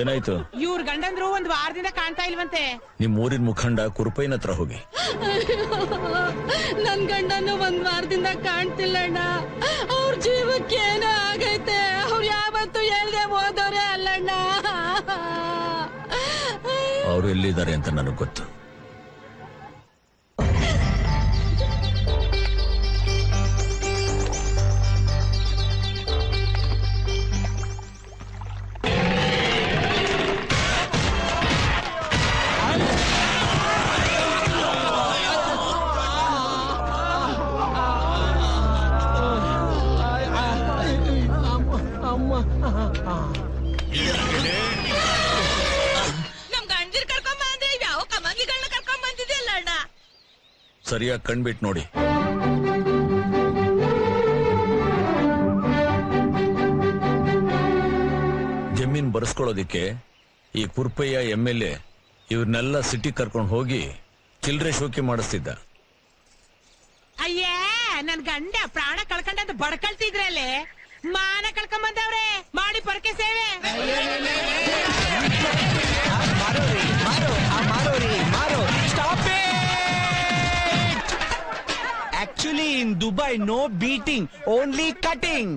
ಏನಾಯ್ತು? ಇವ್ರ ಗಂಡಂದ್ರು ಒಂದ್ ವಾರದಿಂದ ಕಾಣ್ತಾ ಇಲ್ವಂತೆ. ನಿಮ್ ಊರಿನ ಮುಖಂಡ ಕುರುಪೈನ ಹತ್ರ ಹೋಗಿ. ನನ್ ಗಂಡನು ಒಂದ್ ವಾರದಿಂದ ಕಾಣ್ತಿಲ್ಲಣ್ಣ. ಅವ್ರ ಜೀವಕ್ಕೆ ಏನೋ ಆಗೈತೆ. ಅವ್ರು ಯಾವತ್ತು ಹೇಳ್ದೆ ಹೋದವ್ರೆ ಅಲ್ಲಣ್ಣ. ಅವ್ರು ಎಲ್ಲಿದ್ದಾರೆ ಅಂತ ನನಗ್ ಗೊತ್ತು. ನಮ್ ಗಂಡಿರ್ ಕರ್ಕೊಂಡ್ ಬಂದ್ರೆ ಯಾವ ಕಮಂಗಿಗಳನ್ನ ಕರ್ಕೊಂಡ್ ಬಂದಿದ್ಯಲ್ಲ ಅಣ್ಣ. ಸರಿಯಾಗಿ ಕಣ್ಬಿಟ್ ನೋಡಿ. ಜಮೀನ್ ಬರ್ಸ್ಕೊಳ್ಳೋದಿಕ್ಕೆ ಈ ಕುರ್ಪಯ್ಯ MLA ಇವ್ರನ್ನೆಲ್ಲ ಸಿಟಿ ಕರ್ಕೊಂಡು ಹೋಗಿ ಚಿಲ್ಡ್ರೆ ಶೋಕಿ ಮಾಡಿಸ್ತಿದ್ದ. ಅಯ್ಯೇ, ನನ್ ಗಂಡ ಪ್ರಾಣ ಕಳ್ಕೊಂಡಂತ ಬಡ್ಕಳ್ತಿದ್ರಲ್ಲಿ ಮಾನ ಕಳ್ಕೊಂಡ್ ಬಂದವ್ರೆ. ಮಾಡಿ ಪೊರಕೆ ಸೇವೆ. Actually, in Dubai, no beating, only cutting.